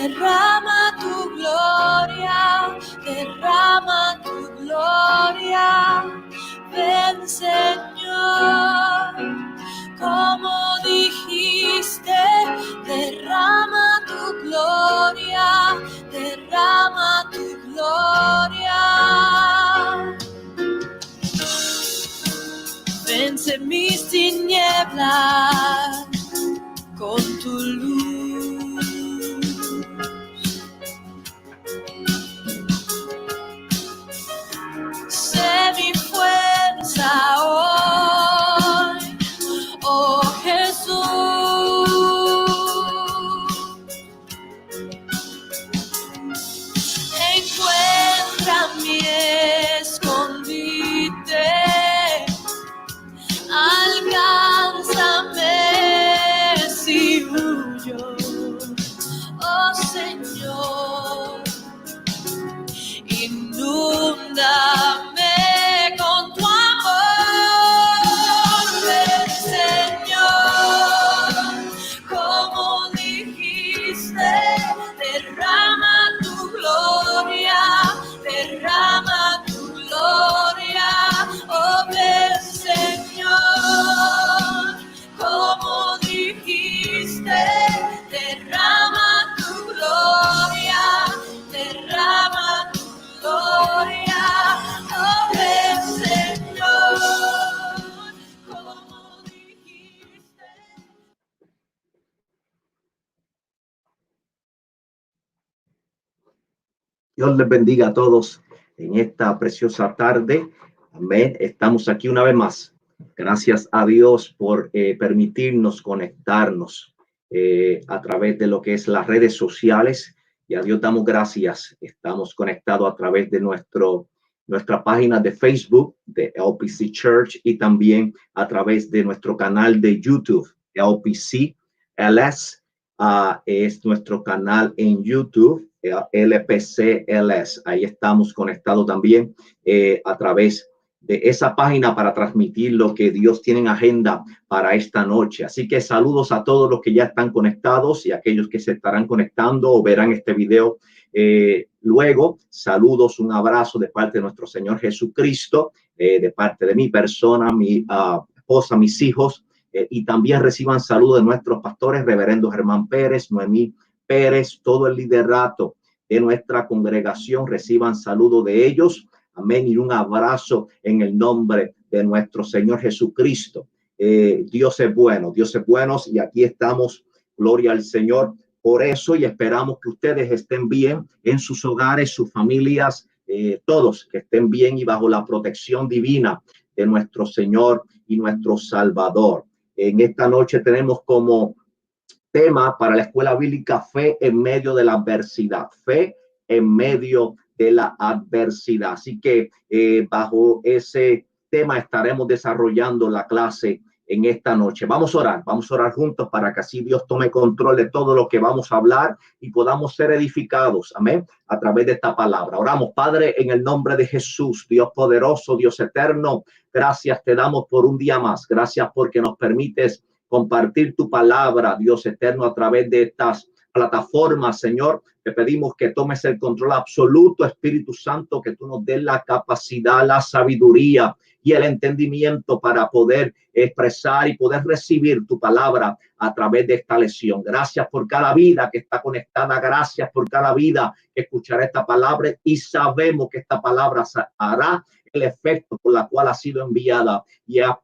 derrama tu gloria, derrama tu gloria. Ven, Señor, como dijiste, derrama tu gloria, derrama tu gloria. Vence mis tinieblas con tu luz. Sé mi fuerza hoy, oh Jesús. Encuentra mi escondite, alcánzame si huyo, oh Señor. Inúndame con tu amor, ven, Señor, como dijiste, derrama tu gloria, derrama tu gloria, oh ven, Señor, como dijiste, derrama tu gloria, derrama tu gloria, oh ven, Señor, como dijiste. Dios les bendiga a todos en esta preciosa tarde. Amén. Estamos aquí una vez más. Gracias a Dios por permitirnos conectarnos a través de lo que es las redes sociales. Y a Dios damos gracias. Estamos conectados a través de nuestra página de Facebook de LPC Church y también a través de nuestro canal de YouTube, LPC LS. Es nuestro canal en YouTube, LPCLS. Ahí estamos conectados también a través de esa página para transmitir lo que Dios tiene en agenda para esta noche. Así que saludos a todos los que ya están conectados y a aquellos que se estarán conectando o verán este video luego. Saludos, un abrazo de parte de nuestro Señor Jesucristo, de parte de mi persona, mi esposa, mis hijos. Y también reciban saludos de nuestros pastores, reverendo Germán Pérez, Noemí Pérez, todo el liderato de nuestra congregación, reciban saludos de ellos. Amén. Y un abrazo en el nombre de nuestro Señor Jesucristo. Dios es bueno y aquí estamos, gloria al Señor, por eso, y esperamos que ustedes estén bien en sus hogares, sus familias, todos que estén bien y bajo la protección divina de nuestro Señor y nuestro Salvador. En esta noche tenemos como tema para la escuela bíblica fe en medio de la adversidad, fe en medio de la adversidad. Así que bajo ese tema estaremos desarrollando la clase en esta noche. Vamos a orar juntos para que así Dios tome control de todo lo que vamos a hablar y podamos ser edificados, amén, a través de esta palabra. Oramos, Padre, en el nombre de Jesús, Dios poderoso, Dios eterno, gracias te damos por un día más, gracias porque nos permites compartir tu palabra, Dios eterno, a través de estas plataformas, Señor. Te pedimos que tomes el control absoluto, Espíritu Santo, que tú nos des la capacidad, la sabiduría y el entendimiento para poder expresar y poder recibir tu palabra a través de esta lección. Gracias por cada vida que está conectada, gracias por cada vida que escuchará esta palabra y sabemos que esta palabra hará el efecto por la cual ha sido enviada y ha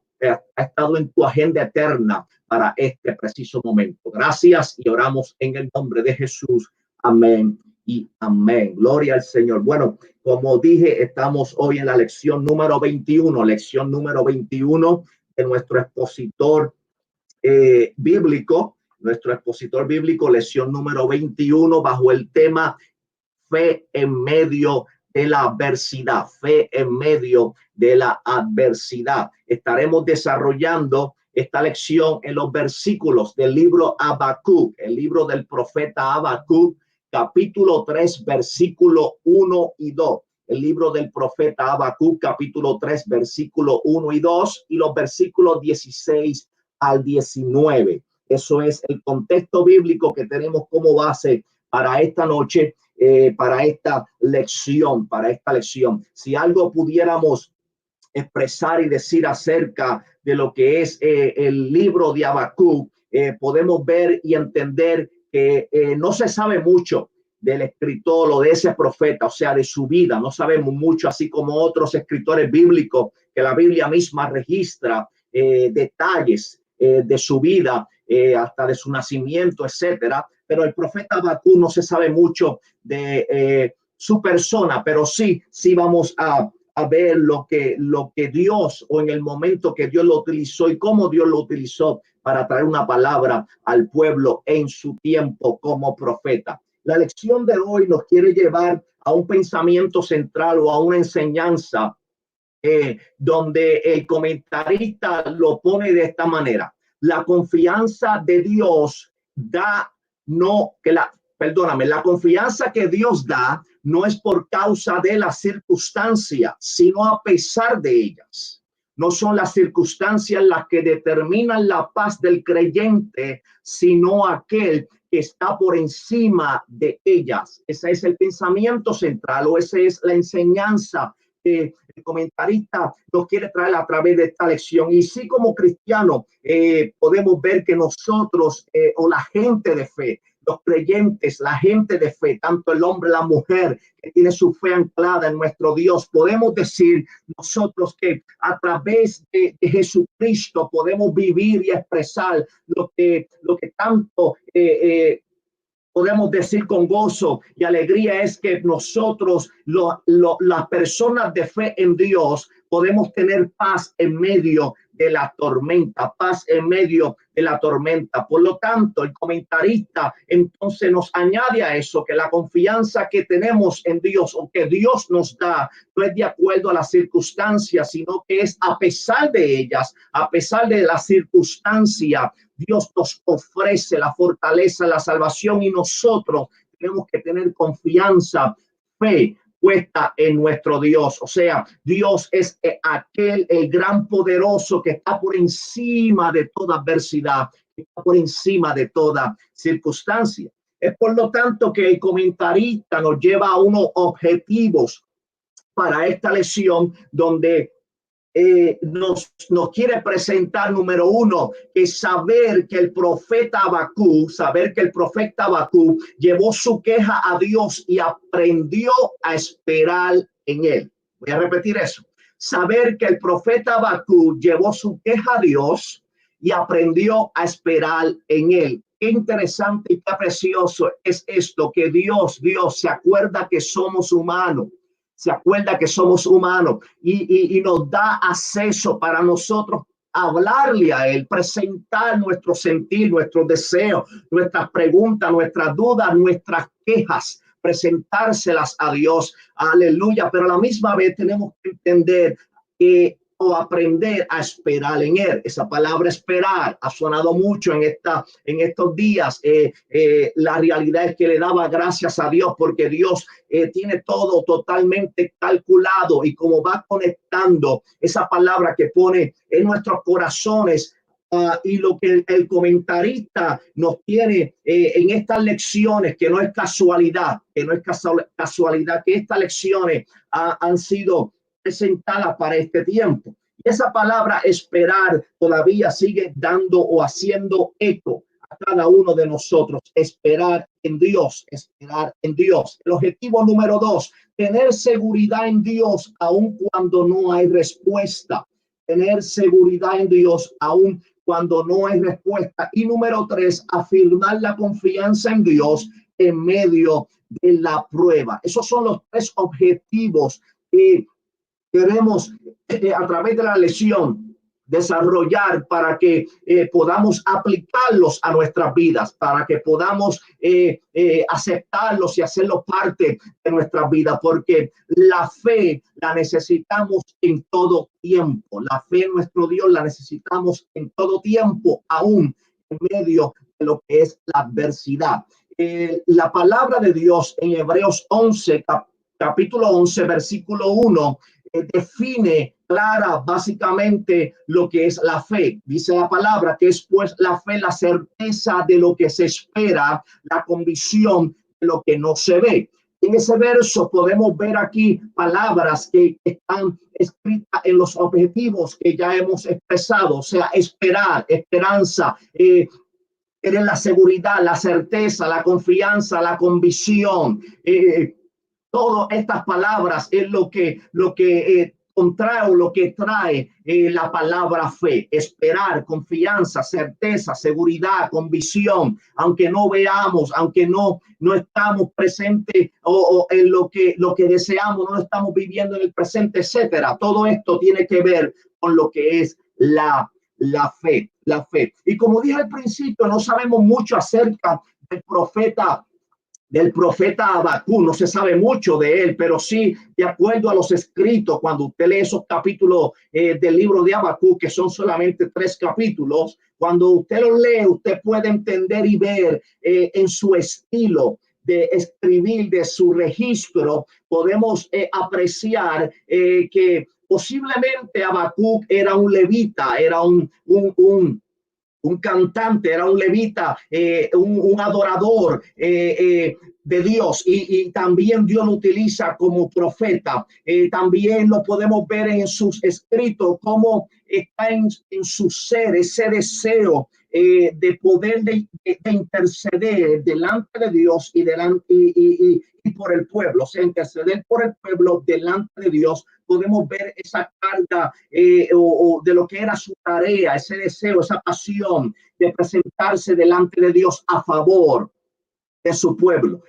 estado en tu agenda eterna para este preciso momento. Gracias y oramos en el nombre de Jesús. Amén y amén. Gloria al Señor. Bueno, como dije, estamos hoy en la lección número 21 de nuestro expositor bíblico, lección número 21 bajo el tema fe en medio de la adversidad, fe en medio de la adversidad. Estaremos desarrollando esta lección en los versículos del libro Habacuc, el libro del profeta Habacuc, capítulo 3, versículo 1 y 2. El libro del profeta Habacuc, capítulo 3, versículo 1 y 2, y los versículos 16 al 19. Eso es el contexto bíblico que tenemos como base para esta noche, para esta lección, Si algo pudiéramos expresar y decir acerca de lo que es el libro de Habacuc, podemos ver y entender que no se sabe mucho del escritor o de ese profeta, o sea, de su vida. No sabemos mucho, así como otros escritores bíblicos que la Biblia misma registra detalles de su vida, hasta de su nacimiento, etcétera. Pero el profeta Habacuc no se sabe mucho de su persona, pero sí vamos a ver lo que Dios, o en el momento que Dios lo utilizó y cómo Dios lo utilizó para traer una palabra al pueblo en su tiempo como profeta. La lección de hoy nos quiere llevar a un pensamiento central o a una enseñanza donde el comentarista lo pone de esta manera: la confianza de Dios da, la confianza que Dios da no es por causa de las circunstancias, sino a pesar de ellas. No son las circunstancias las que determinan la paz del creyente, sino aquel que está por encima de ellas. Ese es el pensamiento central, o esa es la enseñanza que el comentarista nos quiere traer a través de esta lección. Y sí, como cristianos, podemos ver que nosotros, o la gente de fe, los creyentes, la gente de fe, tanto el hombre, la mujer que tiene su fe anclada en nuestro Dios, podemos decir nosotros que a través de Jesucristo podemos vivir y expresar lo que tanto podemos decir con gozo y alegría, es que nosotros, las personas de fe en Dios, podemos tener paz en medio de la tormenta, Por lo tanto, el comentarista entonces nos añade a eso que la confianza que tenemos en Dios, o que Dios nos da, no es de acuerdo a las circunstancias, sino que es a pesar de ellas, a pesar de la circunstancia. Dios nos ofrece la fortaleza, la salvación, y nosotros tenemos que tener confianza, fe puesta en nuestro Dios. O sea, Dios es el gran poderoso que está por encima de toda adversidad, que está por encima de toda circunstancia. Es por lo tanto que el comentarista nos lleva a unos objetivos para esta lección, donde nos quiere presentar, número uno, que saber que el profeta Habacuc llevó su queja a Dios y aprendió a esperar en él. Voy a repetir eso. Saber que el profeta Habacuc llevó su queja a Dios y aprendió a esperar en él. Qué interesante y qué precioso es esto, que Dios se acuerda que somos humanos. Y nos da acceso para nosotros hablarle a él, presentar nuestro sentir, nuestros deseos, nuestras preguntas, nuestras dudas, nuestras quejas, presentárselas a Dios. Aleluya. Pero a la misma vez tenemos que entender o aprender a esperar en él. Esa palabra esperar ha sonado mucho en estos días. La realidad es que le daba gracias a Dios, porque Dios tiene todo totalmente calculado, y como va conectando esa palabra que pone en nuestros corazones, y lo que el comentarista nos tiene en estas lecciones, que no es casualidad, que estas lecciones han sido presentada para este tiempo. Y esa palabra esperar todavía sigue dando o haciendo eco a cada uno de nosotros. Esperar en Dios. El objetivo número 2, tener seguridad en Dios aun cuando no hay respuesta. Tener seguridad en Dios aun cuando no hay respuesta. Y número 3, afirmar la confianza en Dios en medio de la prueba. Esos son los 3 objetivos que queremos a través de la lección desarrollar, para que podamos aplicarlos a nuestras vidas, para que podamos aceptarlos y hacerlos parte de nuestras vidas, porque la fe la necesitamos en todo tiempo. La fe en nuestro Dios la necesitamos en todo tiempo, aún en medio de lo que es la adversidad. La palabra de Dios en Hebreos 11, capítulo 11, versículo 1, define básicamente lo que es la fe. Dice la palabra que es pues la fe, la certeza de lo que se espera, la convicción lo que no se ve. En ese verso podemos ver aquí palabras que están escritas en los objetivos que ya hemos expresado, o sea, esperar, esperanza, eres la seguridad, la certeza, la confianza, la convicción. Todas estas palabras es lo que contrae o lo que trae la palabra fe: esperar, confianza, certeza, seguridad, convicción, aunque no veamos, aunque no estamos presentes o en lo que deseamos, no estamos viviendo en el presente, etcétera. Todo esto tiene que ver con lo que es la fe. Y como dije al principio, no sabemos mucho acerca del profeta Habacuc, no se sabe mucho de él, pero sí, de acuerdo a los escritos, cuando usted lee esos capítulos del libro de Habacuc, que son solamente 3 capítulos, cuando usted los lee, usted puede entender y ver en su estilo de escribir, de su registro, podemos apreciar que posiblemente Habacuc era un levita, era un cantante, era un levita, un adorador de Dios, y también Dios lo utiliza como profeta. También lo podemos ver en sus escritos, cómo está en su ser ese deseo de poder de interceder delante de Dios y por el pueblo, o sea, interceder por el pueblo delante de Dios. Podemos ver esa carga o de lo que era su tarea, ese deseo, esa pasión de presentarse delante de Dios a favor de su pueblo.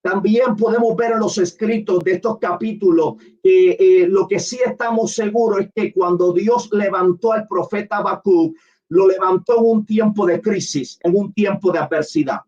También podemos ver en los escritos de estos capítulos que lo que sí estamos seguros es que cuando Dios levantó al profeta Habacuc, lo levantó en un tiempo de crisis, en un tiempo de adversidad.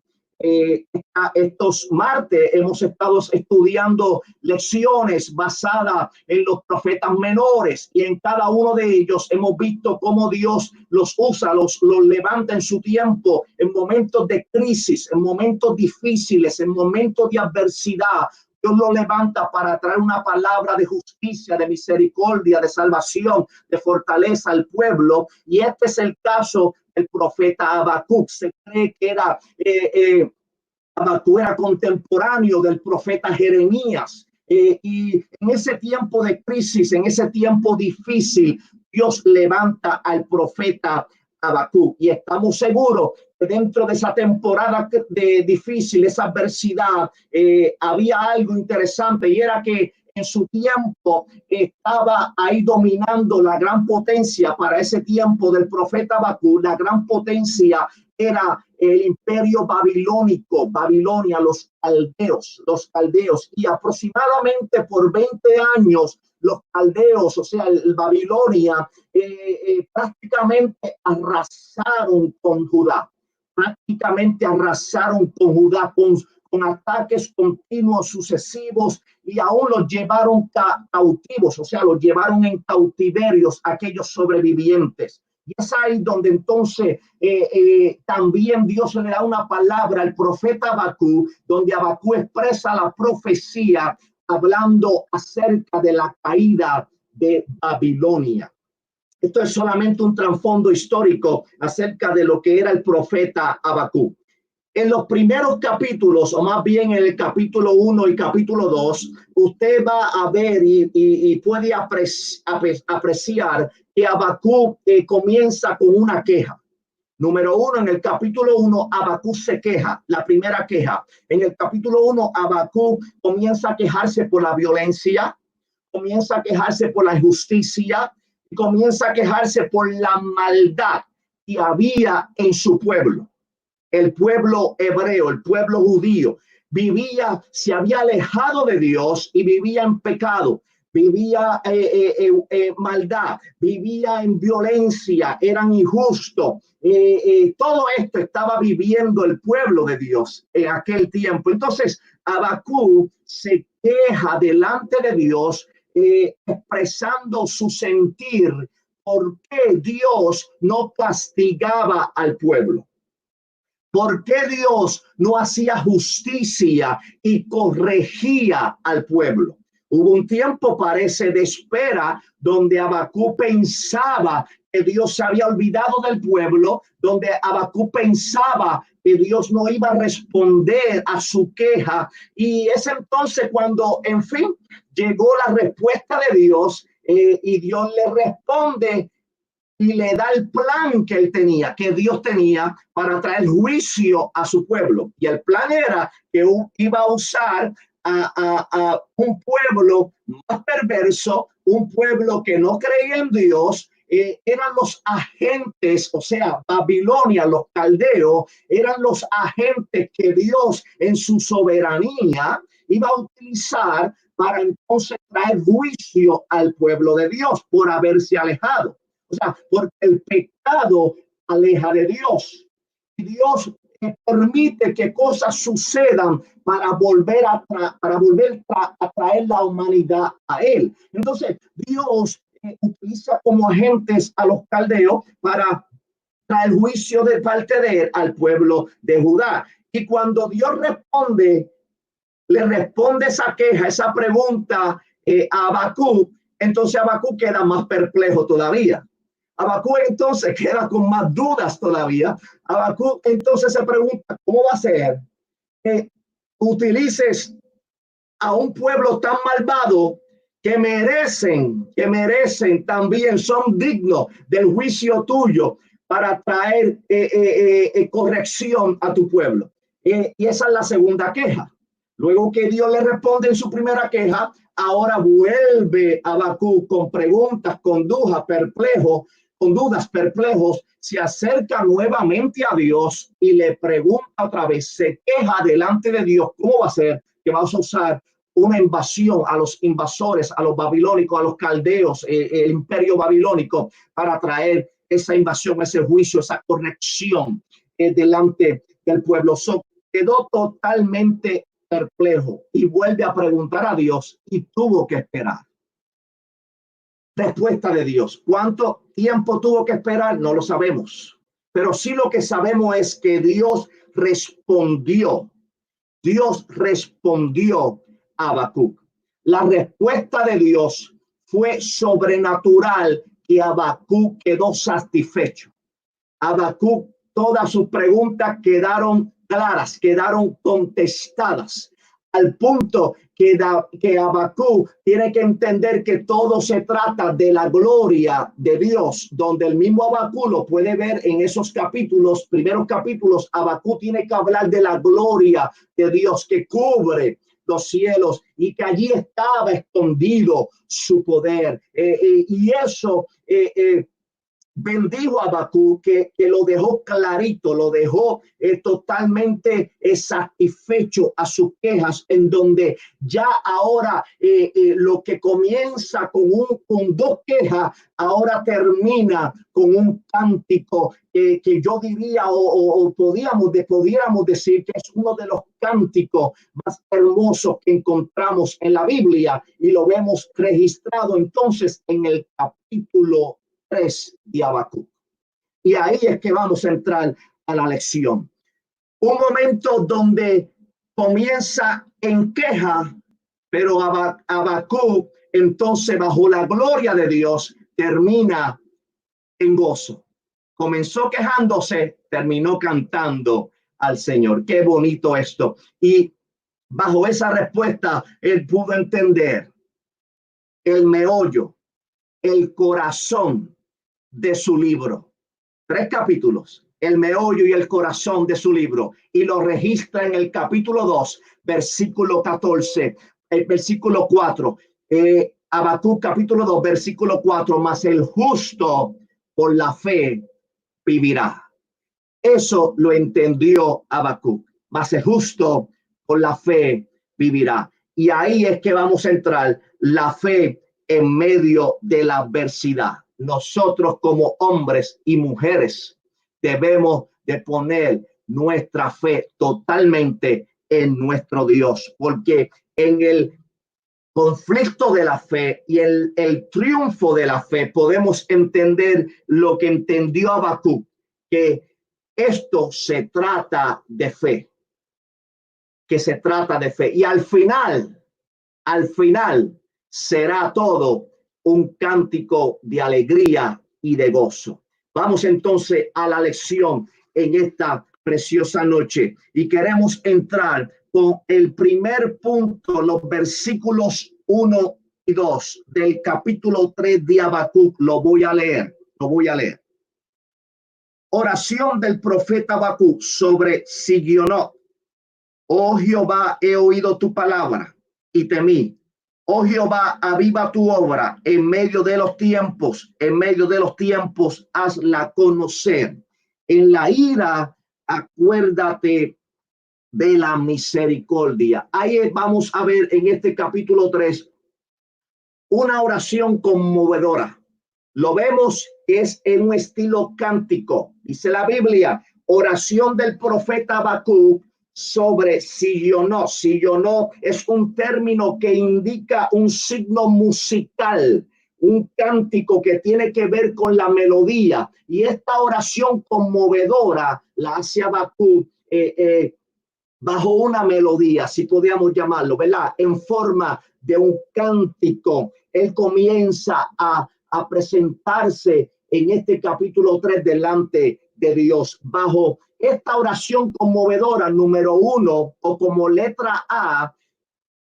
Estos martes hemos estado estudiando lecciones basadas en los profetas menores, y en cada uno de ellos hemos visto cómo Dios los usa, los levanta en su tiempo, en momentos de crisis, en momentos difíciles, en momentos de adversidad. Dios lo levanta para traer una palabra de justicia, de misericordia, de salvación, de fortaleza al pueblo. Y este es el caso del profeta Habacuc. Se cree que Habacuc era contemporáneo del profeta Jeremías. Y en ese tiempo de crisis, en ese tiempo difícil, Dios levanta al profeta Habacuc. Y estamos seguros que dentro de esa temporada de difícil, esa adversidad, había algo interesante, y era que en su tiempo estaba ahí dominando la gran potencia para ese tiempo del profeta Habacuc. La gran potencia era el imperio babilónico, Babilonia, los caldeos, y aproximadamente por 20 años los caldeos, o sea, el Babilonia, prácticamente arrasaron con Judá, con ataques continuos, sucesivos, y aún los llevaron cautivos, o sea, los llevaron en cautiverios aquellos sobrevivientes. Y es ahí donde entonces también Dios le da una palabra al profeta Habacuc, donde Habacuc expresa la profecía hablando acerca de la caída de Babilonia. Esto es solamente un trasfondo histórico acerca de lo que era el profeta Habacuc. En los primeros capítulos, o más bien en el capítulo 1 y capítulo 2, usted va a ver y puede apreciar que Habacuc comienza con una queja. Número 1, en el capítulo 1, Habacuc se queja, la primera queja. En el capítulo 1, Habacuc comienza a quejarse por la violencia, comienza a quejarse por la injusticia, comienza a quejarse por la maldad que había en su pueblo. El pueblo hebreo, el pueblo judío, se había alejado de Dios y vivía en pecado, vivía maldad, vivía en violencia, eran injustos. Todo esto estaba viviendo el pueblo de Dios en aquel tiempo. Entonces, Habacuc se queja delante de Dios, expresando su sentir, por qué Dios no castigaba al pueblo. ¿Por qué Dios no hacía justicia y corregía al pueblo? Hubo un tiempo, parece, de espera, donde Habacuc pensaba que Dios se había olvidado del pueblo, donde Habacuc pensaba que Dios no iba a responder a su queja. Y es entonces cuando, en fin, llegó la respuesta de Dios, y Dios le responde y le da el plan que él tenía, que Dios tenía para traer juicio a su pueblo. Y el plan era que iba a usar a un pueblo más perverso, un pueblo que no creía en Dios. Eran los agentes, o sea, Babilonia, los caldeos, eran los agentes que Dios en su soberanía iba a utilizar para entonces traer juicio al pueblo de Dios por haberse alejado. O sea, porque el pecado aleja de Dios. Y Dios permite que cosas sucedan para volver a traer la humanidad a él. Entonces, Dios utiliza como agentes a los caldeos para traer juicio de parte de él al pueblo de Judá. Y cuando Dios le responde esa queja, esa pregunta a Habacuc, entonces Habacuc queda más perplejo todavía. Habacuc entonces queda con más dudas todavía. Habacuc entonces se pregunta, ¿cómo va a ser que utilices a un pueblo tan malvado que merecen también, son dignos del juicio tuyo para traer corrección a tu pueblo? Y esa es la segunda queja. Luego que Dios le responde en su primera queja, ahora vuelve Habacuc con preguntas, con dudas, perplejos, se acerca nuevamente a Dios y le pregunta otra vez, se queja delante de Dios. ¿Cómo va a ser que vas a usar una invasión a los invasores, a los babilónicos, a los caldeos, el imperio babilónico, para traer esa invasión, ese juicio, esa corrección delante del pueblo? Quedó totalmente perplejo y vuelve a preguntar a Dios y tuvo que esperar. Respuesta de Dios. ¿Cuánto tiempo tuvo que esperar? No lo sabemos, pero sí lo que sabemos es que Dios respondió. Dios respondió a Habacuc. La respuesta de Dios fue sobrenatural y Habacuc quedó satisfecho. Habacuc, todas sus preguntas quedaron claras, quedaron contestadas, al punto que Habacuc tiene que entender que todo se trata de la gloria de Dios, donde el mismo Habacuc lo puede ver en esos capítulos, primeros capítulos. Habacuc tiene que hablar de la gloria de Dios que cubre los cielos y que allí estaba escondido su poder. Y eso bendijo a Habacuc, que lo dejó clarito, lo dejó totalmente satisfecho a sus quejas, en donde ya ahora lo que comienza con dos quejas, ahora termina con un cántico que yo diría o pudiéramos decir que es uno de los cánticos más hermosos que encontramos en la Biblia, y lo vemos registrado entonces en el capítulo 3 de Habacuc. Y ahí es que vamos a entrar a la lección. Un momento donde comienza en queja, pero Habacuc entonces, bajo la gloria de Dios, termina en gozo. Comenzó quejándose, terminó cantando al Señor. Qué bonito esto. Y bajo esa respuesta, él pudo entender el meollo, el corazón de su libro. 3 capítulos, el meollo y el corazón de su libro, y lo registra en el capítulo 2, versículo 14, el versículo 4. Habacuc capítulo 2, versículo 4, mas el justo por la fe vivirá. Eso lo entendió Habacuc, mas el justo por la fe vivirá. Y ahí es que vamos a entrar, la fe en medio de la adversidad. Nosotros como hombres y mujeres debemos de poner nuestra fe totalmente en nuestro Dios, porque en el conflicto de la fe y el triunfo de la fe podemos entender lo que entendió Habacuc, que esto se trata de fe, y al final será todo un cántico de alegría y de gozo. Vamos entonces a la lección en esta preciosa noche y queremos entrar con el primer punto, los versículos 1 y 2 del capítulo 3 de Habacuc. Lo voy a leer. Oración del profeta Habacuc sobre Sigionot. Oh Jehová, he oído tu palabra y temí. Oh Jehová, aviva tu obra en medio de los tiempos, hazla conocer. En la ira, acuérdate de la misericordia. Ahí vamos a ver en este capítulo 3 una oración conmovedora. Lo vemos que es en un estilo cántico. Dice la Biblia, oración del profeta Habacuc sobre Sigionot. Sigionot es un término que indica un signo musical, un cántico que tiene que ver con la melodía. Y esta oración conmovedora la hace Habacuc bajo una melodía, si podríamos llamarlo, ¿verdad? En forma de un cántico. Él comienza a presentarse en este capítulo 3 delante de Dios bajo esta oración conmovedora número 1, o como letra A.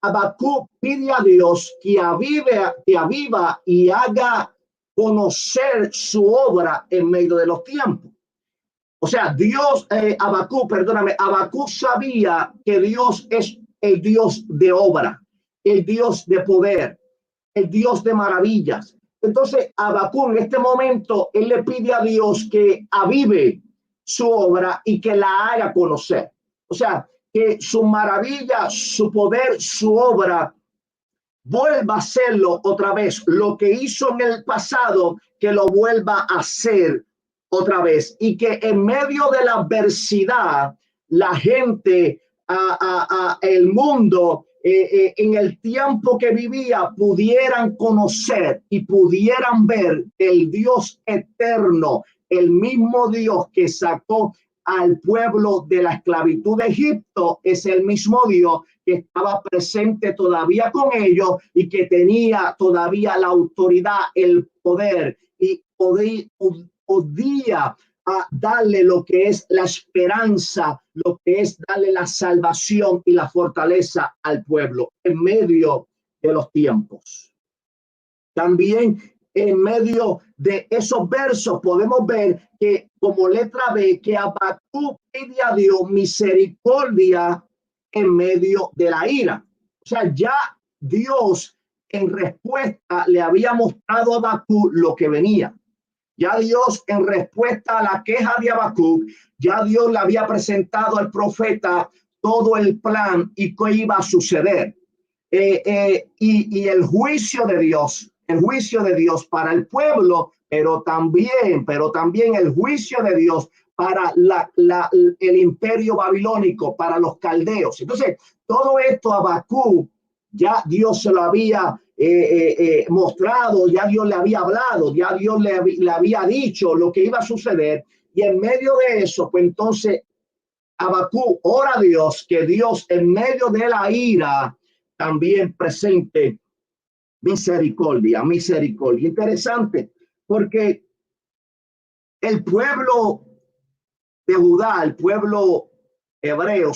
Habacuc pide a Dios que aviva y haga conocer su obra en medio de los tiempos. O sea, Habacuc sabía que Dios es el Dios de obra, el Dios de poder, el Dios de maravillas. Entonces, Habacuc en este momento, él le pide a Dios que avive su obra y que la haga conocer. O sea, que su maravilla, su poder, su obra, vuelva a hacerlo otra vez. Lo que hizo en el pasado, que lo vuelva a hacer otra vez. Y que en medio de la adversidad, la gente, el mundo, en el tiempo que vivía, pudieran conocer y pudieran ver el Dios eterno, el mismo Dios que sacó al pueblo de la esclavitud de Egipto, es el mismo Dios que estaba presente todavía con ellos y que tenía todavía la autoridad, el poder, y podía darle lo que es la esperanza, lo que es darle la salvación y la fortaleza al pueblo en medio de los tiempos. También en medio de esos versos podemos ver que como letra B, que Habacuc pide a Dios misericordia en medio de la ira. O sea, ya Dios en respuesta le había mostrado a Habacuc lo que venía. Ya Dios en respuesta a la queja de Habacuc, ya Dios le había presentado al profeta todo el plan y qué iba a suceder. Y el juicio de Dios para el pueblo, pero también el juicio de Dios para el imperio babilónico, para los caldeos. Entonces, todo esto a Habacuc ya Dios se lo había mostrado, ya Dios le había hablado, ya Dios le había dicho lo que iba a suceder. Y en medio de eso, pues entonces Habacuc ora a Dios, que Dios en medio de la ira también presente misericordia. Interesante, porque el pueblo de Judá, el pueblo hebreo,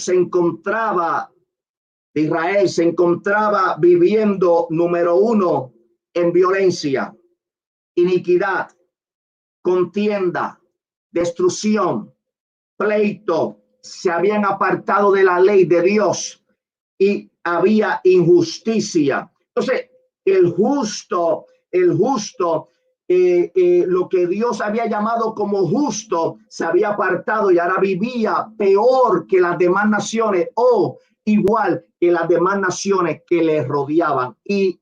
Israel se encontraba viviendo, número 1, en violencia, iniquidad, contienda, destrucción, pleito. Se habían apartado de la ley de Dios y había injusticia. Entonces, el justo, lo que Dios había llamado como justo, se había apartado y ahora vivía peor que las demás naciones, o igual que las demás naciones que le rodeaban. Y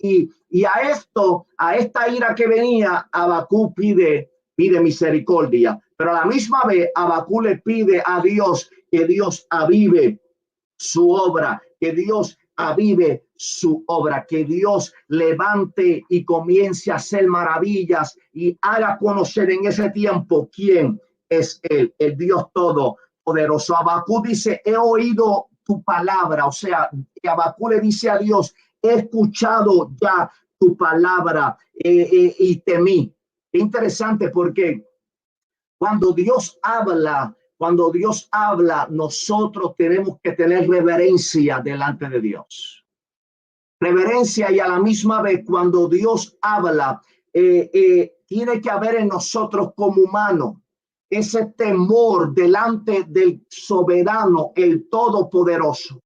a esta ira que venía, Habacuc pide misericordia, pero a la misma vez Habacuc le pide a Dios que Dios avive su obra, que Dios avive su obra, que Dios levante y comience a hacer maravillas y haga conocer en ese tiempo quién es Él, el Dios todopoderoso. Habacuc dice, he oído tu palabra, o sea, Habacuc le dice a Dios, he escuchado ya tu palabra y temí. Qué interesante, porque cuando Dios habla, nosotros tenemos que tener reverencia delante de Dios. Reverencia, y a la misma vez, cuando Dios habla, tiene que haber en nosotros como humanos ese temor delante del soberano, el todopoderoso.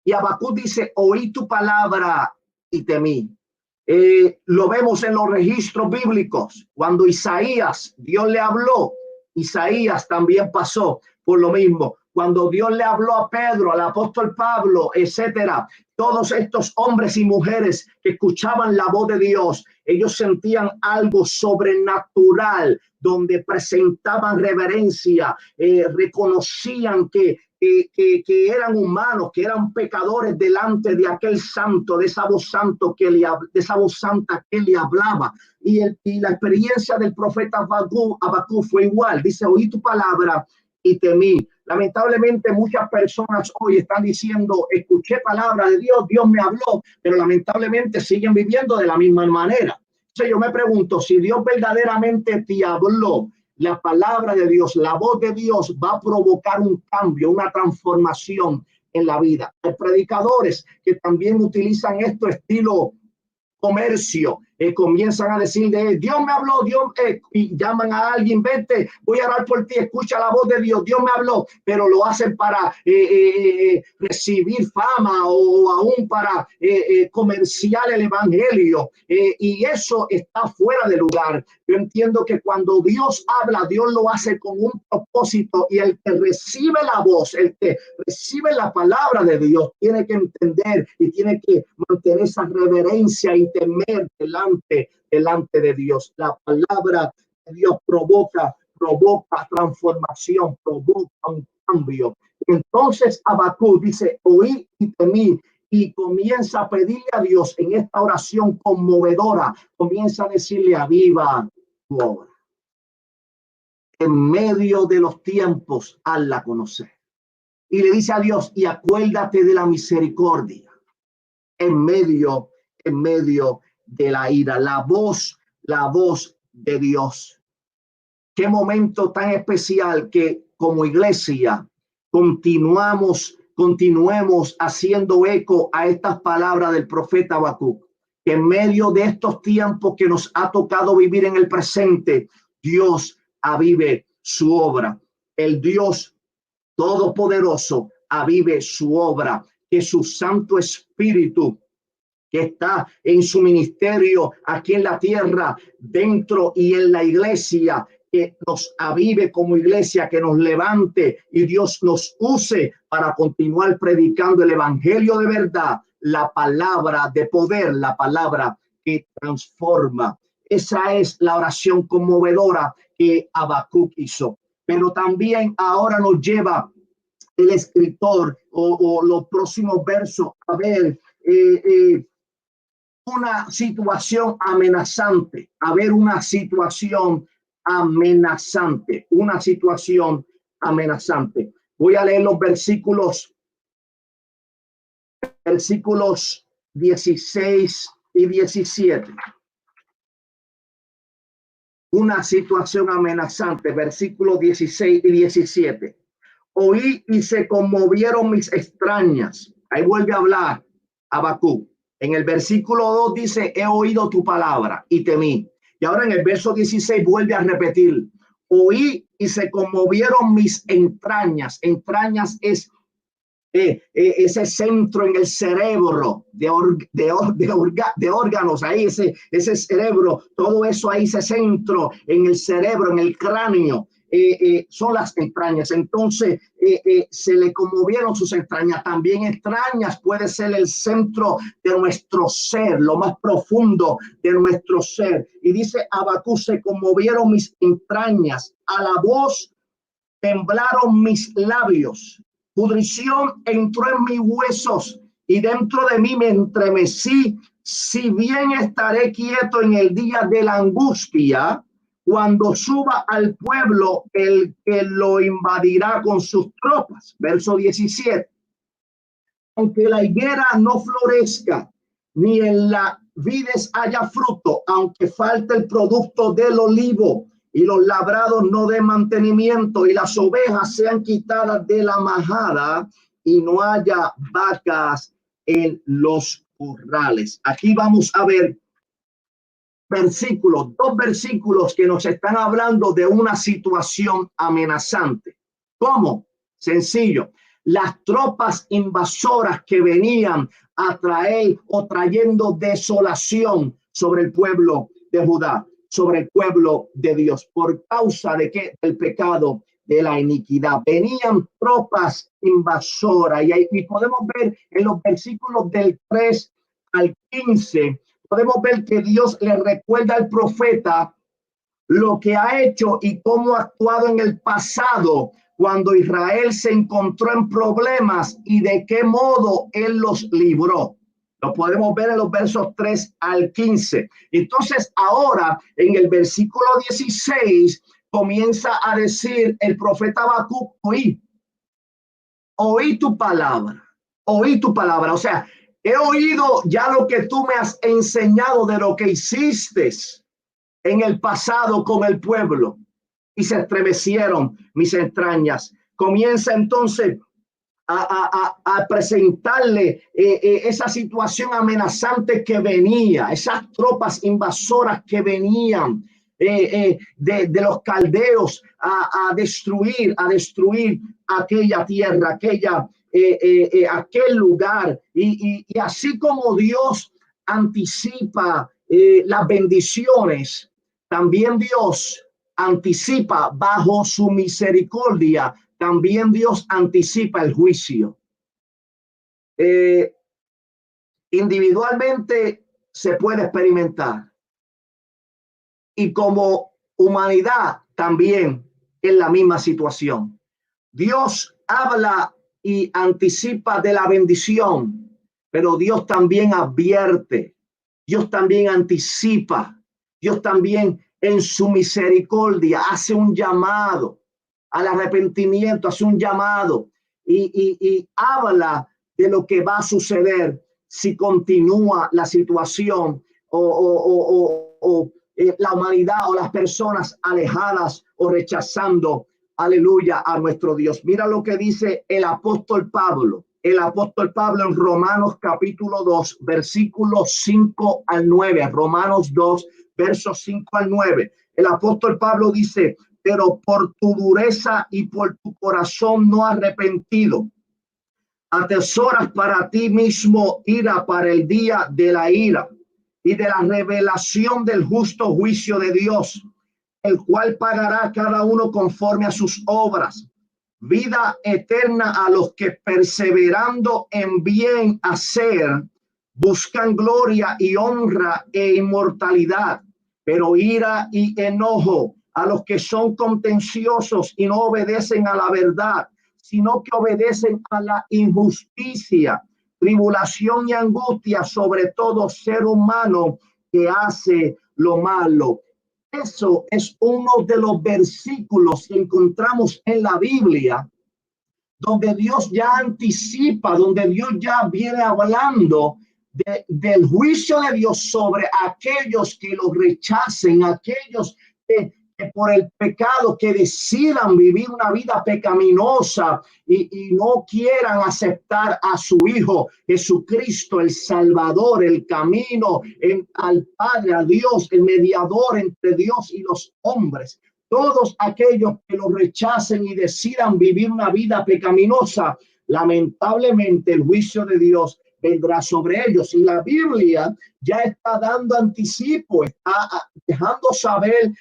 Y Habacuc dice: oí tu palabra y temí. Lo vemos en los registros bíblicos. Cuando Isaías, Dios le habló, Isaías también pasó por lo mismo. Cuando Dios le habló a Pedro, al apóstol Pablo, etcétera, todos estos hombres y mujeres que escuchaban la voz de Dios, ellos sentían algo sobrenatural, donde presentaban reverencia, reconocían que eran humanos, que eran pecadores delante de aquel santo, de esa voz santa que le hablaba. Y la experiencia del profeta Habacuc fue igual. Dice: oí tu palabra y temí. Lamentablemente muchas personas hoy están diciendo: escuché palabra de Dios, Dios me habló, pero lamentablemente siguen viviendo de la misma manera. Entonces yo me pregunto, si Dios verdaderamente te habló, la palabra de Dios, la voz de Dios va a provocar un cambio, una transformación en la vida. Hay predicadores que también utilizan esto estilo comercio, comienzan a decir de Dios me habló, y llaman a alguien: vete, voy a orar por ti, escucha la voz de Dios, Dios me habló, pero lo hacen para recibir fama, o aún para comerciar el evangelio, y eso está fuera de lugar. Yo entiendo que cuando Dios habla, Dios lo hace con un propósito, y el que recibe la voz, el que recibe la palabra de Dios, tiene que entender y tiene que mantener esa reverencia y temer delante de Dios. La palabra de Dios provoca transformación, provoca un cambio. Entonces Habacuc dice: oí y temí, y comienza a pedirle a Dios en esta oración conmovedora, comienza a decirle: aviva tu obra. En medio de los tiempos, hazla conocer. Y le dice a Dios: y acuérdate de la misericordia en medio de la ira. La voz de Dios. Qué momento tan especial que como iglesia continuemos haciendo eco a estas palabras del profeta Habacuc, que en medio de estos tiempos que nos ha tocado vivir en el presente, Dios avive su obra. El Dios todopoderoso avive su obra, que su Santo Espíritu, que está en su ministerio aquí en la tierra, dentro y en la iglesia, que nos avive como iglesia, que nos levante y Dios nos use para continuar predicando el evangelio de verdad, la palabra de poder, la palabra que transforma. Esa es la oración conmovedora que Habacuc hizo. Pero también ahora nos lleva el escritor o los próximos versos a ver una situación amenazante, una situación amenazante. Voy a leer los versículos 16 y 17. Una situación amenazante, versículos 16 y 17. Oí y se conmovieron mis extrañas. Ahí vuelve a hablar Habacuc. En el versículo 2 dice: he oído tu palabra y temí. Y ahora en el verso 16 vuelve a repetir: oí y se conmovieron mis entrañas. Entrañas es ese centro en el cerebro de órganos, ahí ese cerebro, todo eso ahí, ese centro en el cerebro, en el cráneo, son las entrañas. Entonces se le conmovieron sus entrañas. También entrañas puede ser el centro de nuestro ser, lo más profundo de nuestro ser. Y dice Habacuc: se conmovieron mis entrañas, a la voz temblaron mis labios. Pudrición entró en mis huesos y dentro de mí me entremecí. Si bien estaré quieto en el día de la angustia, cuando suba al pueblo el que lo invadirá con sus tropas. Verso 17. Aunque la higuera no florezca, ni en la vides haya fruto, aunque falte el producto del olivo, y los labrados no den mantenimiento, y las ovejas sean quitadas de la majada, y no haya vacas en los corrales. Aquí vamos a ver versículos, dos versículos que nos están hablando de una situación amenazante. ¿Cómo? Sencillo. Las tropas invasoras que venían a traer o trayendo desolación sobre el pueblo de Judá, sobre el pueblo de Dios, por causa de que el pecado de la iniquidad. Venían tropas invasoras y podemos ver en los versículos del 3 al 15, podemos ver que Dios le recuerda al profeta lo que ha hecho y cómo ha actuado en el pasado cuando Israel se encontró en problemas y de qué modo él los libró. Lo podemos ver en los versos 3 al 15. Entonces ahora en el versículo 16 comienza a decir el profeta Habacuc, oí tu palabra, oí tu palabra. O sea, he oído ya lo que tú me has enseñado de lo que hiciste en el pasado con el pueblo, y se estremecieron mis entrañas. Comienza entonces a presentarle esa situación amenazante que venía, esas tropas invasoras que venían de los caldeos a destruir aquella tierra, aquel lugar. Y así como Dios anticipa las bendiciones, también Dios anticipa bajo su misericordia, también Dios anticipa el juicio. Individualmente se puede experimentar, y como humanidad también en la misma situación. Dios habla y anticipa de la bendición, pero Dios también advierte, Dios también anticipa, Dios también en su misericordia hace un llamado al arrepentimiento, hace un llamado y habla de lo que va a suceder si continúa la situación o la humanidad o las personas alejadas o rechazando, aleluya, a nuestro Dios. Mira lo que dice el apóstol Pablo. El apóstol Pablo en Romanos capítulo 2, versículos 5 al 9. Romanos 2, versos 5 al 9. El apóstol Pablo dice, pero por tu dureza y por tu corazón no arrepentido, atesoras para ti mismo ira para el día de la ira y de la revelación del justo juicio de Dios, el cual pagará a cada uno conforme a sus obras. Vida eterna a los que perseverando en bien hacer buscan gloria y honra e inmortalidad, pero ira y enojo a los que son contenciosos y no obedecen a la verdad, sino que obedecen a la injusticia, tribulación y angustia sobre todo ser humano que hace lo malo. Eso es uno de los versículos que encontramos en la Biblia donde Dios ya anticipa, donde Dios ya viene hablando del juicio de Dios sobre aquellos que lo rechacen, aquellos que por el pecado, que decidan vivir una vida pecaminosa y no quieran aceptar a su Hijo Jesucristo, el Salvador, el camino al Padre, a Dios, el mediador entre Dios y los hombres. Todos aquellos que lo rechacen y decidan vivir una vida pecaminosa, lamentablemente el juicio de Dios vendrá sobre ellos. Y la Biblia ya está dando anticipo, está dejando saber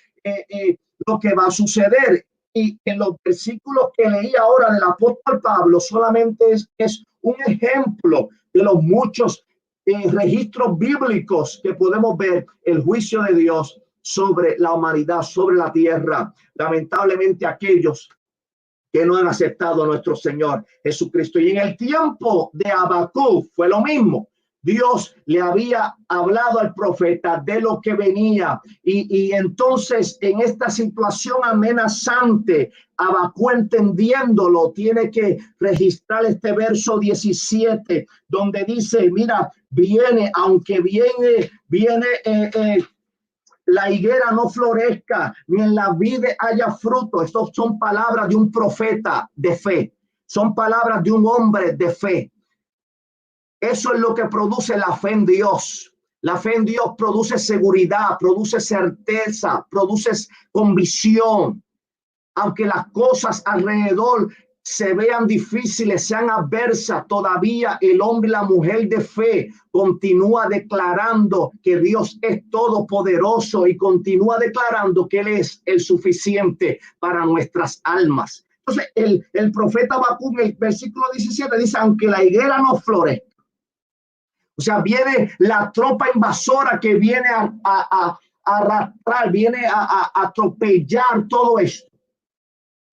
lo que va a suceder. Y en los versículos que leí ahora del apóstol Pablo solamente es un ejemplo de los muchos registros bíblicos que podemos ver el juicio de Dios sobre la humanidad, sobre la tierra. Lamentablemente aquellos que no han aceptado a nuestro Señor Jesucristo. Y en el tiempo de Habacuc fue lo mismo. Dios le había hablado al profeta de lo que venía. Y entonces en esta situación amenazante, Habacuc, entendiéndolo, tiene que registrar este verso 17, donde dice, mira, viene, aunque viene la higuera no florezca, ni en la vid haya fruto. Estas son palabras de un profeta de fe. Son palabras de un hombre de fe. Eso es lo que produce la fe en Dios. La fe en Dios produce seguridad, produce certeza, produce convicción. Aunque las cosas alrededor se vean difíciles, sean adversas, todavía el hombre y la mujer de fe continúa declarando que Dios es todopoderoso y continúa declarando que Él es el suficiente para nuestras almas. Entonces, el profeta Habacuc en el versículo 17 dice, aunque la higuera no florezca, o sea, viene la tropa invasora que viene a arrastrar, viene a atropellar todo esto.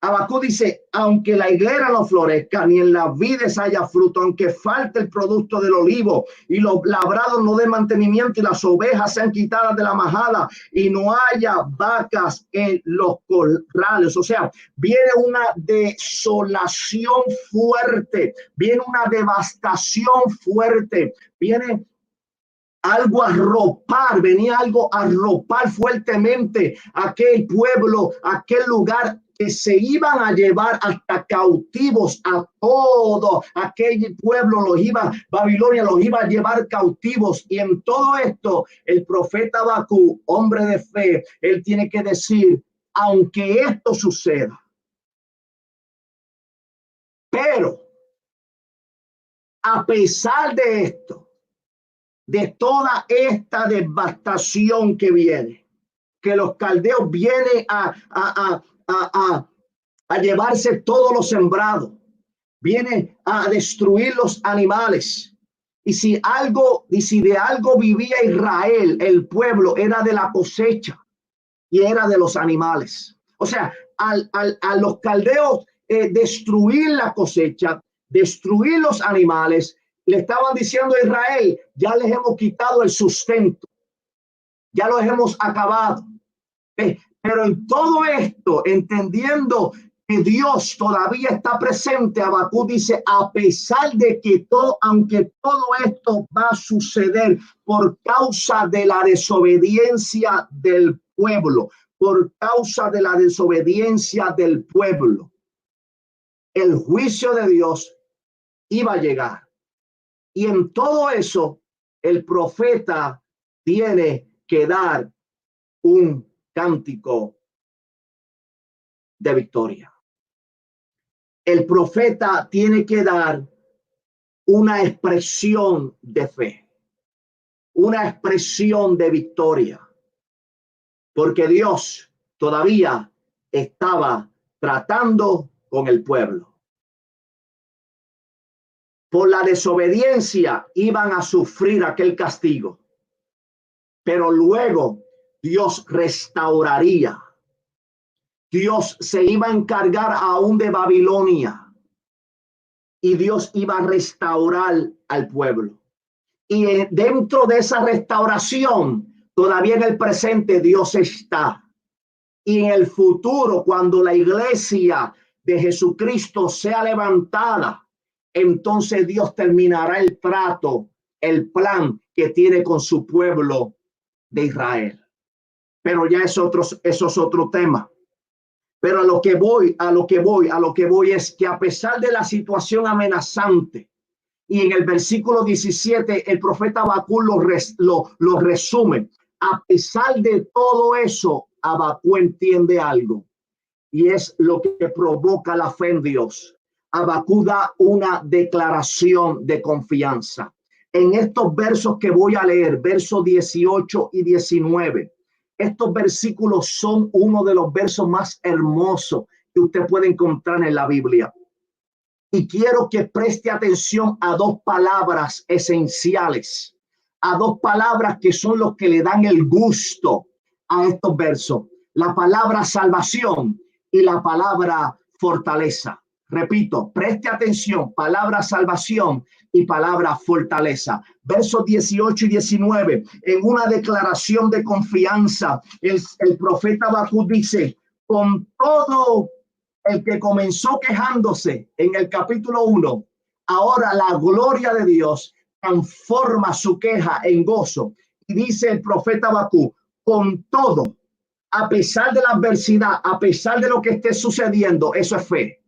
Habacuc dice, aunque la higuera no florezca, ni en las vides haya fruto, aunque falte el producto del olivo y los labrados no den mantenimiento y las ovejas sean quitadas de la majada y no haya vacas en los corrales. O sea, viene una desolación fuerte, viene una devastación fuerte, viene algo a arropar, venía algo a arropar fuertemente aquel pueblo, aquel lugar, que se iban a llevar hasta cautivos a todo aquel pueblo, Babilonia los iba a llevar cautivos. Y en todo esto, el profeta Habacuc, hombre de fe, él tiene que decir, aunque esto suceda, pero a pesar de esto, de toda esta devastación que viene, que los caldeos vienen a llevarse todo lo sembrado, viene a destruir los animales. Y si de algo vivía Israel, el pueblo, era de la cosecha y era de los animales. O sea, a los caldeos destruir la cosecha, destruir los animales, le estaban diciendo a Israel, ya les hemos quitado el sustento, ya los hemos acabado. Pero en todo esto, entendiendo que Dios todavía está presente, Habacuc dice, a pesar de que aunque todo esto va a suceder por causa de la desobediencia del pueblo, por causa de la desobediencia del pueblo, el juicio de Dios iba a llegar. Y en todo eso, el profeta tiene que dar un cántico de victoria. El profeta tiene que dar una expresión de fe, una expresión de victoria, porque Dios todavía estaba tratando con el pueblo. Por la desobediencia iban a sufrir aquel castigo, pero luego Dios restauraría. Dios se iba a encargar aún de Babilonia y Dios iba a restaurar al pueblo. Y dentro de esa restauración, todavía en el presente Dios está. Y en el futuro, cuando la iglesia de Jesucristo sea levantada, entonces Dios terminará el trato, el plan que tiene con su pueblo de Israel. Pero ya eso es otro tema. Pero a lo que voy es que a pesar de la situación amenazante, y en el versículo 17 el profeta Habacuc lo resume, a pesar de todo eso, Habacuc entiende algo, y es lo que provoca la fe en Dios. Habacuc da una declaración de confianza. En estos versos que voy a leer, versos 18 y 19, estos versículos son uno de los versos más hermosos que usted puede encontrar en la Biblia. Y quiero que preste atención a dos palabras esenciales, a dos palabras que son los que le dan el gusto a estos versos. La palabra salvación y la palabra fortaleza. Repito, preste atención, palabra salvación y palabra fortaleza. Versos 18 y 19, en una declaración de confianza, el profeta Habacuc dice, con todo el que comenzó quejándose en el capítulo 1, ahora la gloria de Dios transforma su queja en gozo. Y dice el profeta Habacuc, con todo, a pesar de la adversidad, a pesar de lo que esté sucediendo, eso es fe.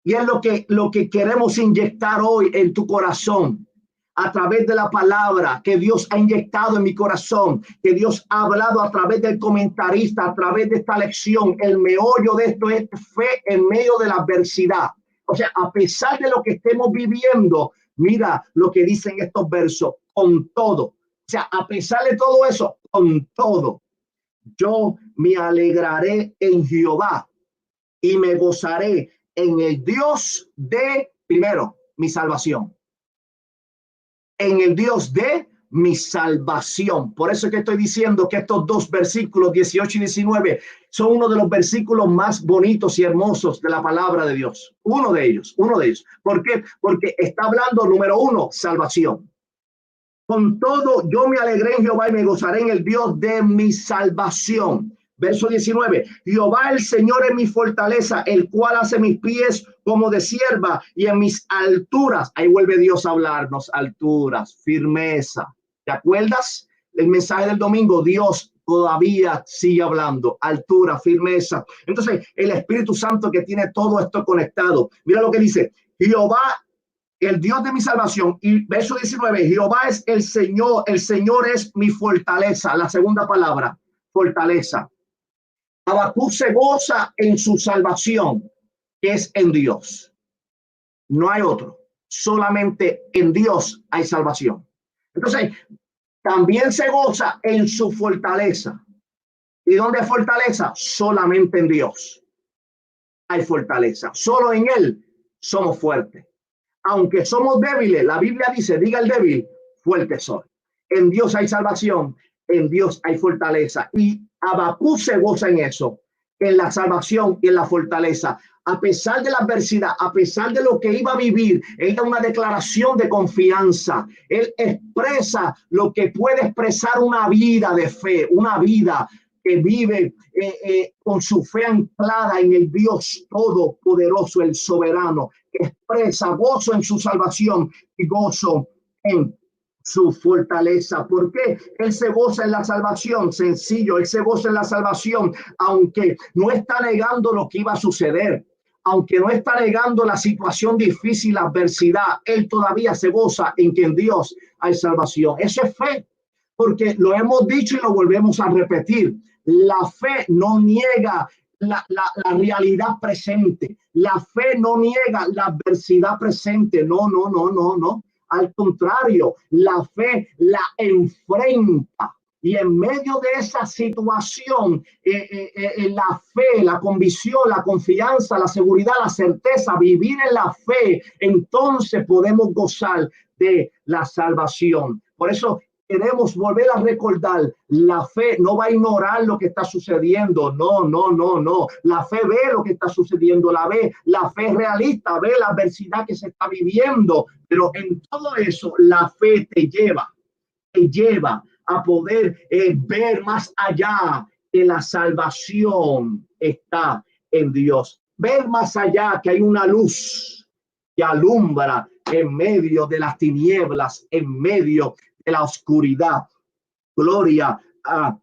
Y es lo que queremos inyectar hoy en tu corazón a través de la palabra que Dios ha inyectado en mi corazón, que Dios ha hablado a través del comentarista, a través de esta lección. El meollo de esto es fe en medio de la adversidad. O sea, a pesar de lo que estemos viviendo, mira lo que dicen estos versos, con todo. O sea, a pesar de todo eso, con todo, yo me alegraré en Jehová y me gozaré en el Dios de, primero, mi salvación. En el Dios de mi salvación. Por eso es que estoy diciendo que estos dos versículos, 18 y 19, son uno de los versículos más bonitos y hermosos de la palabra de Dios. Uno de ellos. ¿Por qué? Porque está hablando, número uno, salvación. Con todo, yo me alegré en Jehová y me gozaré en el Dios de mi salvación. Verso 19, Jehová el Señor es mi fortaleza, el cual hace mis pies como de sierva y en mis alturas. Ahí vuelve Dios a hablarnos, alturas, firmeza. ¿Te acuerdas? El mensaje del domingo, Dios todavía sigue hablando, altura, firmeza. Entonces, el Espíritu Santo que tiene todo esto conectado. Mira lo que dice, Jehová, el Dios de mi salvación. Y verso 19, Jehová es el Señor es mi fortaleza. La segunda palabra, fortaleza. Habacuc se goza en su salvación, que es en Dios. No hay otro. Solamente en Dios hay salvación. Entonces, también se goza en su fortaleza. ¿Y dónde hay fortaleza? Solamente en Dios hay fortaleza. Solo en Él somos fuertes. Aunque somos débiles, la Biblia dice, diga el débil, fuerte soy. En Dios hay salvación, en Dios hay fortaleza. Y Habacuc se goza en eso, en la salvación y en la fortaleza. A pesar de la adversidad, a pesar de lo que iba a vivir, él da una declaración de confianza. Él expresa lo que puede expresar una vida de fe, una vida que vive con su fe anclada en el Dios todopoderoso, el soberano, que expresa gozo en su salvación y gozo en su fortaleza. ¿Por qué? Él se goza en la salvación. Sencillo, él se goza en la salvación, aunque no está negando lo que iba a suceder, aunque no está negando la situación difícil, la adversidad, él todavía se goza en que en Dios hay salvación. Eso es fe, porque lo hemos dicho y lo volvemos a repetir. La fe no niega la realidad presente. La fe no niega la adversidad presente. No. Al contrario, la fe la enfrenta. Y en medio de esa situación, la fe, la convicción, la confianza, la seguridad, la certeza, vivir en la fe, entonces podemos gozar de la salvación. Por eso queremos volver a recordar, la fe no va a ignorar lo que está sucediendo. No. La fe ve lo que está sucediendo, la fe es realista, ve la adversidad que se está viviendo. Pero en todo eso, la fe te lleva a poder ver más allá, que la salvación está en Dios. Ver más allá, que hay una luz que alumbra en medio de las tinieblas, en medio de la oscuridad. Gloria a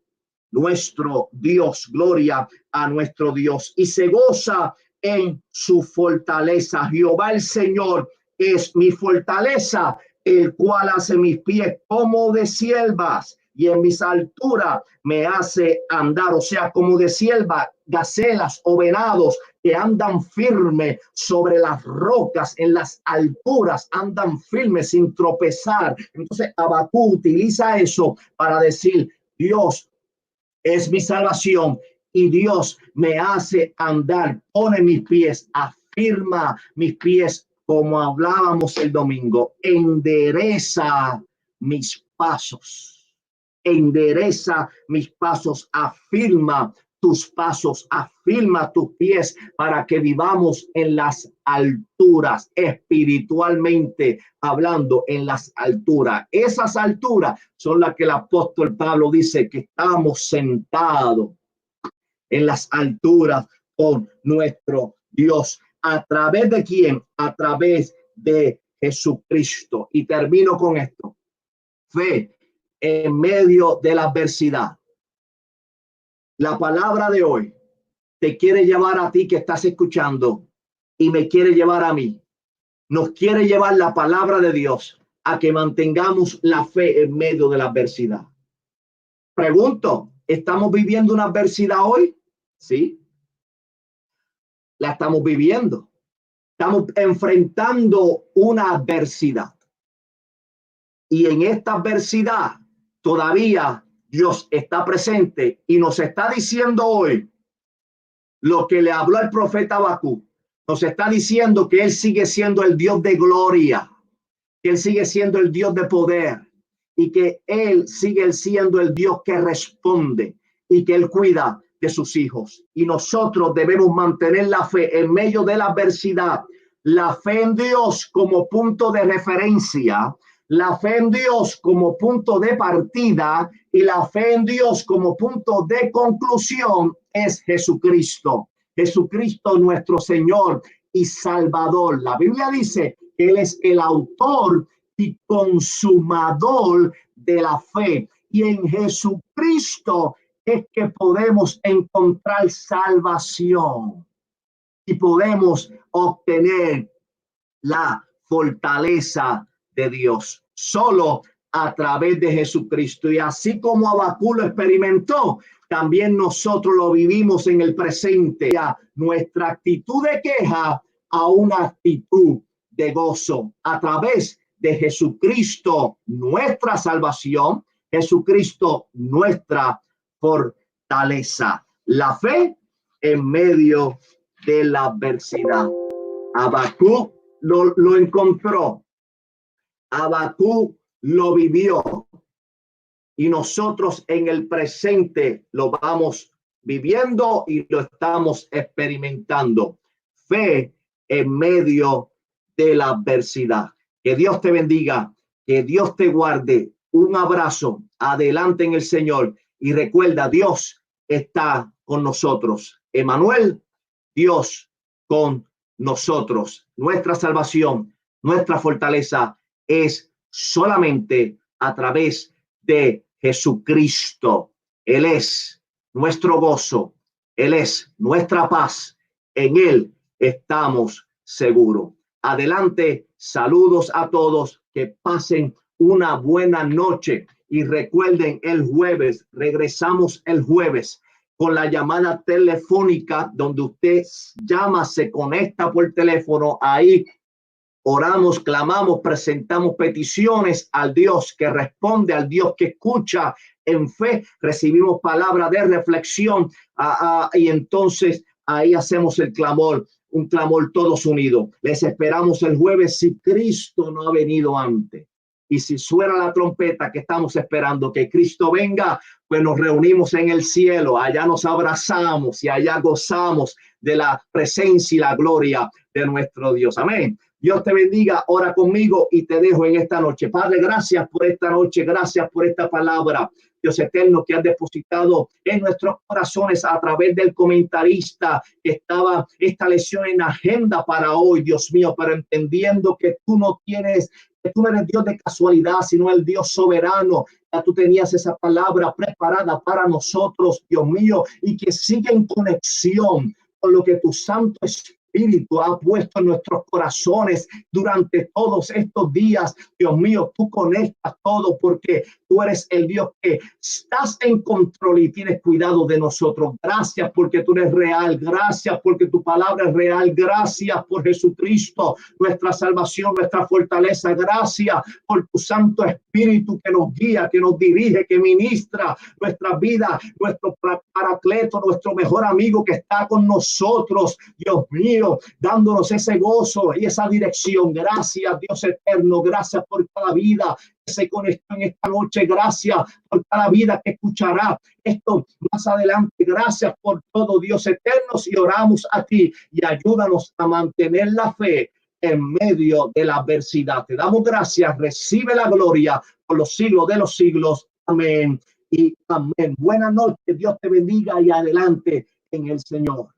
nuestro Dios, gloria a nuestro Dios. Y se goza en su fortaleza. Jehová el Señor es mi fortaleza, el cual hace mis pies como de siervas y en mis alturas me hace andar. O sea, como de sierva, gacelas o venados que andan firme sobre las rocas, en las alturas, andan firmes sin tropezar. Entonces, Habacuc utiliza eso para decir, Dios es mi salvación y Dios me hace andar, pone mis pies, afirma mis pies, como hablábamos el domingo, endereza mis pasos, afirma tus pasos, afirma tus pies para que vivamos en las alturas, espiritualmente hablando, en las alturas. Esas alturas son las que el apóstol Pablo dice que estamos sentados en las alturas con nuestro Dios. ¿A través de quién? A través de Jesucristo. Y termino con esto. Fe en medio de la adversidad. La palabra de hoy te quiere llevar a ti que estás escuchando y me quiere llevar a mí. Nos quiere llevar la palabra de Dios a que mantengamos la fe en medio de la adversidad. Pregunto, ¿estamos viviendo una adversidad hoy? Sí. La estamos viviendo. Estamos enfrentando una adversidad. Y en esta adversidad todavía Dios está presente y nos está diciendo hoy lo que le habló el profeta Habacuc. Nos está diciendo que Él sigue siendo el Dios de gloria, que Él sigue siendo el Dios de poder y que Él sigue siendo el Dios que responde y que Él cuida de sus hijos. Y nosotros debemos mantener la fe en medio de la adversidad, la fe en Dios como punto de referencia, la fe en Dios como punto de partida y la fe en Dios como punto de conclusión es Jesucristo. Jesucristo nuestro Señor y Salvador. La Biblia dice que Él es el autor y consumador de la fe. Y en Jesucristo es que podemos encontrar salvación y podemos obtener la fortaleza de Dios, solo a través de Jesucristo. Y así como Habacuc lo experimentó, también nosotros lo vivimos en el presente. Ya nuestra actitud de queja a una actitud de gozo a través de Jesucristo, nuestra salvación, Jesucristo, nuestra fortaleza. La fe en medio de la adversidad. Habacuc lo encontró. Habacuc lo vivió y nosotros en el presente lo vamos viviendo y lo estamos experimentando. Fe en medio de la adversidad. Que Dios te bendiga, que Dios te guarde. Un abrazo, adelante en el Señor y recuerda, Dios está con nosotros. Emmanuel, Dios con nosotros. Nuestra salvación, nuestra fortaleza es solamente a través de Jesucristo. Él es nuestro gozo, Él es nuestra paz. En Él estamos seguros. Adelante, saludos a todos, que pasen una buena noche y recuerden, el jueves, regresamos el jueves con la llamada telefónica donde usted llama, se conecta por teléfono, ahí oramos, clamamos, presentamos peticiones al Dios que responde, al Dios que escucha en fe, recibimos palabra de reflexión y entonces ahí hacemos el clamor, un clamor todos unidos. Les esperamos el jueves si Cristo no ha venido antes. Y si suena la trompeta que estamos esperando que Cristo venga, pues nos reunimos en el cielo, allá nos abrazamos y allá gozamos de la presencia y la gloria de nuestro Dios. Amén. Dios te bendiga, ora conmigo y te dejo en esta noche. Padre, gracias por esta noche, gracias por esta palabra, Dios eterno, que has depositado en nuestros corazones a través del comentarista que estaba esta lección en agenda para hoy, Dios mío, pero entendiendo que tú no eres Dios de casualidad, sino el Dios soberano. Ya tú tenías esa palabra preparada para nosotros, Dios mío, y que sigue en conexión con lo que tu Santo Espíritu ha puesto en nuestros corazones durante todos estos días. Dios mío, tú conectas todo porque tú eres el Dios que estás en control y tienes cuidado de nosotros. Gracias porque tú eres real. Gracias porque tu palabra es real. Gracias por Jesucristo, nuestra salvación, nuestra fortaleza. Gracias por tu Santo Espíritu que nos guía, que nos dirige, que ministra nuestra vida, nuestro paracleto, nuestro mejor amigo que está con nosotros. Dios mío, mío, dándonos ese gozo y esa dirección. Gracias, Dios eterno. Gracias por cada vida que se conectó en esta noche. Gracias por cada vida que escuchará esto más adelante. Gracias por todo, Dios eterno. Y oramos a ti y ayúdanos a mantener la fe en medio de la adversidad. Te damos gracias. Recibe la gloria por los siglos de los siglos. Amén y amén. Buenas noches. Dios te bendiga y adelante en el Señor.